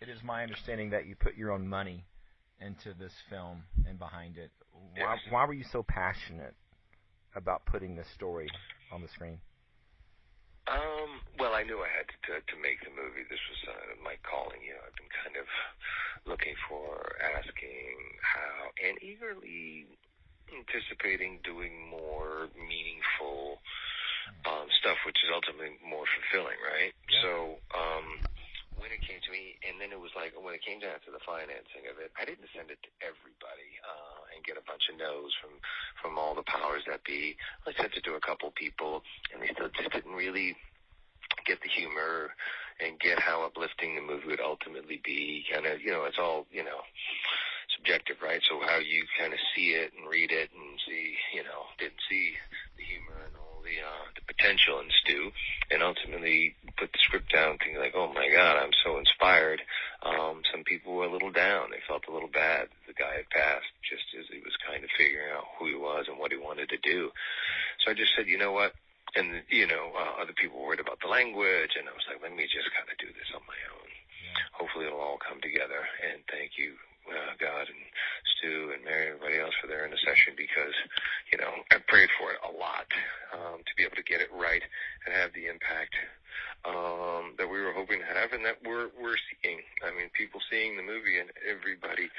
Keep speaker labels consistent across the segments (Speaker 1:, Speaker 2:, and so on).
Speaker 1: It is my understanding that you put your own money into this film and behind it. Why were you so passionate about putting this story on the screen?
Speaker 2: Well, I knew I had to make the movie. This was my calling. I've been kind of looking for, asking how, and eagerly anticipating doing more meaningful stuff, which is ultimately more fulfilling, right? Yeah. So when it came to me, and then it was like when it came down to the financing of it, I didn't send it to everybody and get a bunch of no's from all the powers that be. I sent it to a couple people, and they still just didn't really get the humor and get how uplifting the movie would ultimately be. Kind of, it's all, subjective, right? So how you kind of see it and read it and see, didn't see the humor and all the potential in Stu, and ultimately put the script down thinking like, oh my God, I'm so inspired. Some people were a little down. They felt a little bad. The guy had passed just as he was kind of figuring out who he was and what he wanted to do. So I just said, you know what? And, other people were worried about the language, and I was like, let me just kind of do this on my own. Yeah. Hopefully it'll all come together, and thank you, God and Stu and Mary and everybody else for their intercession, because, I prayed for it a lot to be able to get it right and have the impact that we were hoping to have and that we're seeing. I mean, people seeing the movie, and everybody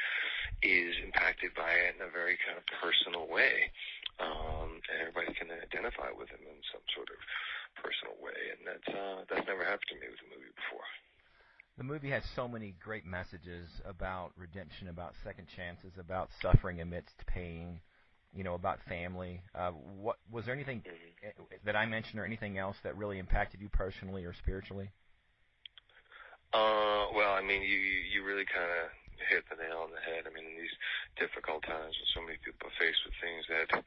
Speaker 2: is impacted by it in a very kind of personal way. And everybody can identify with him in some sort of personal way, and that's never happened to me with a movie before.
Speaker 1: The movie has so many great messages about redemption, about second chances, about suffering amidst pain, about family. What was there anything that I mentioned or anything else that really impacted you personally or spiritually?
Speaker 2: Well, I mean, you really kind of hit the nail on the head. I mean, in these difficult times when so many people are faced with things that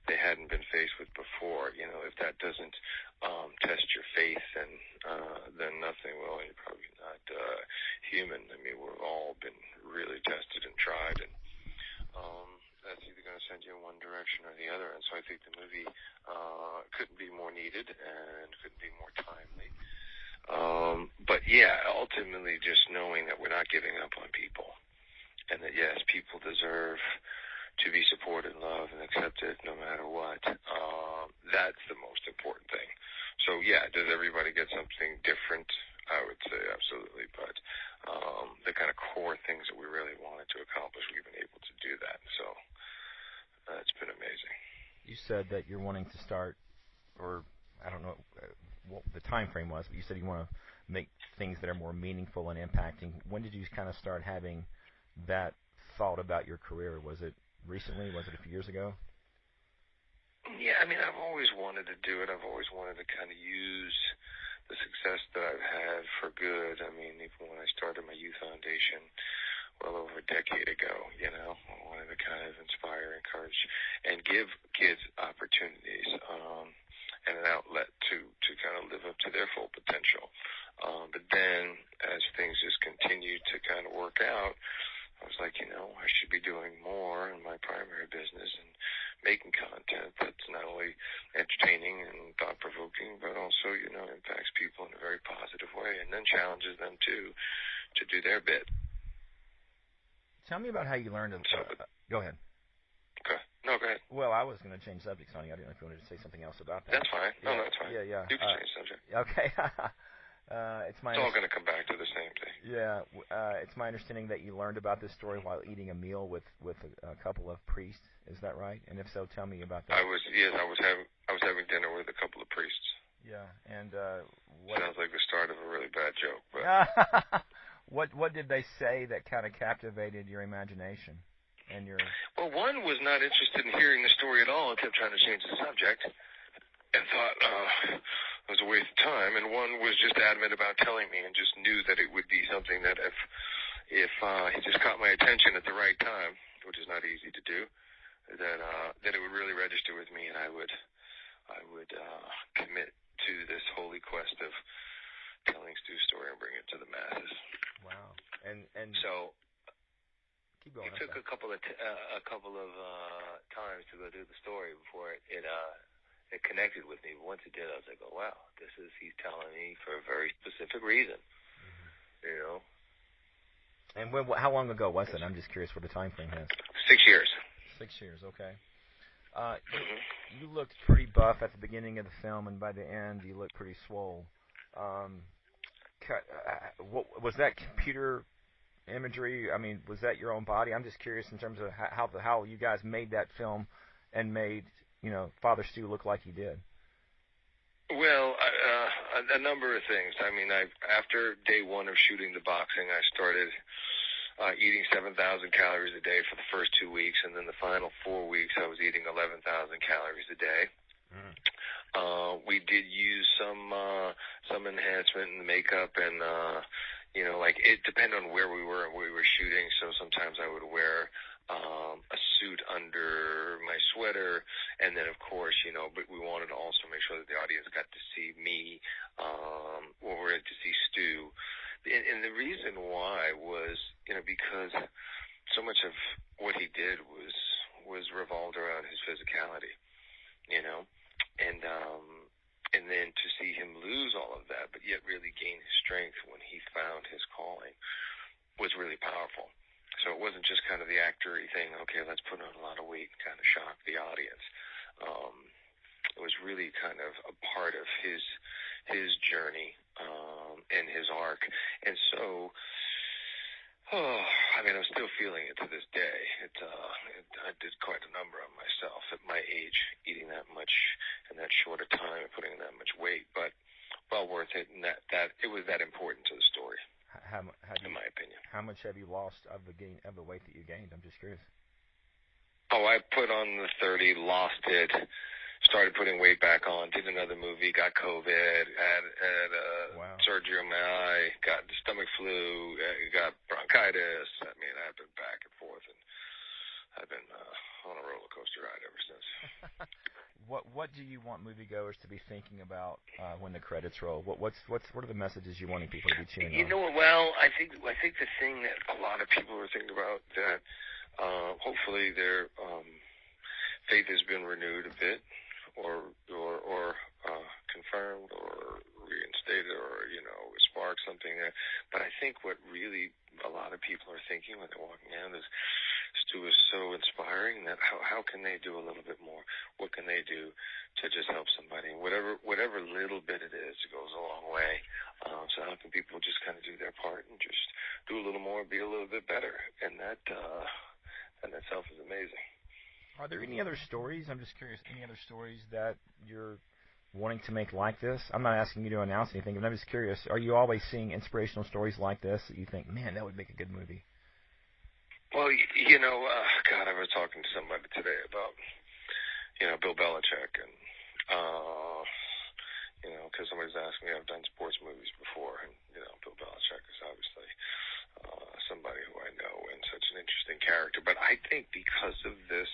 Speaker 2: they hadn't been faced with before, if that doesn't test your faith, then nothing will, and you're probably not human. I mean, we've all been really tested and tried, and that's either going to send you in one direction or the other. And so I think the movie couldn't be more needed and couldn't be more timely. But yeah, ultimately just knowing that we're not giving up on people, and that yes, people deserve to be supported, loved, and accepted no matter what. That's the most important thing. So yeah, does everybody get something different? I would say absolutely, but the kind of core things that we really wanted to accomplish, we've been able to do that. So it's been amazing.
Speaker 1: You said that you're wanting to start, or I don't know what the time frame was, but you said you want to make things that are more meaningful and impacting. When did you kind of start having that thought about your career? Was it recently? Was it a few years ago?
Speaker 2: Yeah, I mean, I've always wanted to do it. I've always wanted to kind of use the success that I've had for good. I mean, even when I started my youth foundation well over a decade ago, I wanted to kind of inspire, encourage, and give kids opportunities and an outlet to kind of live up to their full potential. But then as things just continued to kind of work out, I was like, I should be doing more in my primary business and making content that's not only entertaining and thought-provoking, but also, impacts people in a very positive way, and then challenges them to do their bit.
Speaker 1: Tell me about how you learned to... go ahead.
Speaker 2: Okay. No, go ahead.
Speaker 1: Well, I was going to change subjects on you. I didn't know if you wanted to say something else about that.
Speaker 2: That's fine.
Speaker 1: Yeah.
Speaker 2: No, that's fine.
Speaker 1: Yeah.
Speaker 2: You can change subject.
Speaker 1: Okay. It's all
Speaker 2: going to come back to the same thing.
Speaker 1: Yeah. It's my understanding that you learned about this story while eating a meal with a couple of priests. Is that right? And if so, tell me about that.
Speaker 2: I was having dinner with a couple of priests.
Speaker 1: Yeah. And
Speaker 2: sounds like the start of a really bad joke. But
Speaker 1: what did they say that kind of captivated your imagination?
Speaker 2: Well, one was not interested in hearing the story at all and kept trying to change the subject and thought it was a waste of time. And one was just adamant about telling me and just knew that it would be something that if he just caught my attention at the right time, which is not easy to do, that it would really register with me, and I would commit to this holy quest of telling Stu's story and bringing it to the masses.
Speaker 1: Wow. And
Speaker 2: so.
Speaker 1: It
Speaker 2: took a couple of times to go through the story before it connected with me. But once it did, I was like, oh wow, he's telling me for a very specific reason. Mm-hmm.
Speaker 1: And how long ago was it? I'm just curious what the time frame is.
Speaker 2: 6 years.
Speaker 1: 6 years, okay. You looked pretty buff at the beginning of the film, and by the end, you looked pretty swole. Was that computer imagery? I mean, was that your own body? I'm just curious in terms of how you guys made that film and made Father Stu look like he did.
Speaker 2: Well, a number of things. I mean, after day one of shooting the boxing, I started eating 7,000 calories a day for the first 2 weeks, and then the final 4 weeks I was eating 11,000 calories a day. We did use some enhancement in the makeup, and like it depended on where we were and where we were shooting. So sometimes I would wear a suit under my sweater, and then of course, but we wanted to also make sure that the audience got to see me, or we're to see Stu. And the reason why was, because so much of what he did was revolved around his physicality, and then to see him lose all of that, but yet really gain his strength when he found his calling was really powerful. So it wasn't just kind of the actor-y thing, okay, let's put on a lot of weight and kind of shock the audience. It was really kind of a part of his journey and his arc. And so, I'm still feeling it to this day. I did quite a number on myself at my age, eating that much in that short a time and putting that much weight, but well worth it, and that it was that important to the story. In my opinion.
Speaker 1: How much have you lost of the weight that you gained? I'm just curious.
Speaker 2: Oh, I put on the 30, lost it, started putting weight back on, did another movie, got COVID, had surgery on my eye, got the stomach flu, got bronchitis. I've been back and forth, and I've been on a roller coaster ride ever since.
Speaker 1: What do you want moviegoers to be thinking about when the credits roll? What are the messages you wanting people to be tuning on?
Speaker 2: Well, I think the thing that a lot of people are thinking about, that hopefully their faith has been renewed a bit, or confirmed, or reinstated, or sparked something there. But I think what really a lot of people are thinking when they're walking out is, Stu is so inspiring that how can they do a little bit more? What can they do to just help somebody? Whatever little bit it is, it goes a long way. So how can people just kind of do their part and just do a little more, be a little bit better? And that in itself is amazing.
Speaker 1: Are there any other stories? I'm just curious. Any other stories that you're wanting to make like this? I'm not asking you to announce anything, but I'm just curious. Are you always seeing inspirational stories like this that you think, man, that would make a good movie?
Speaker 2: Well, God, I was talking to somebody today about, Bill Belichick, and, because somebody's asking me, I've done sports movies before, and, Bill Belichick is obviously somebody who I know and such an interesting character. But I think because of this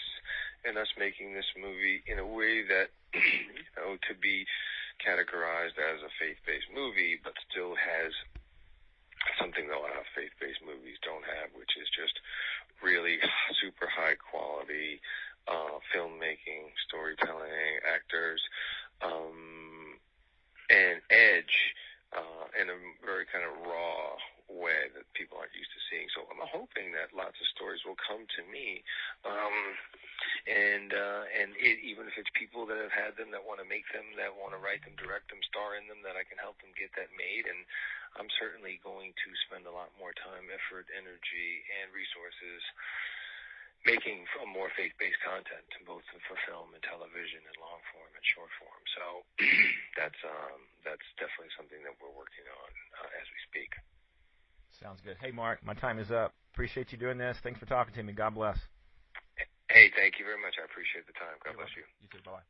Speaker 2: and us making this movie in a way that, could be categorized as a faith-based movie, but still has something that a lot of faith-based movies don't have, which is just really super high quality filmmaking, storytelling, actors, and edge in a very kind of raw way that people aren't used to seeing. So I'm hoping that lots of stories will come to me, even if it's people that have had them, that want to make them, that want to write them, direct them, star in them, that I can help them get that made. And I'm certainly going to spend a lot more time, effort, energy, and resources making more faith-based content, both for film and television and long form and short form. So that's definitely something that we're working on as we speak.
Speaker 1: Sounds good. Hey, Mark, my time is up. Appreciate you doing this. Thanks for talking to me. God bless.
Speaker 2: Hey, thank you very much. I appreciate the time. God bless you.
Speaker 1: You too. Bye.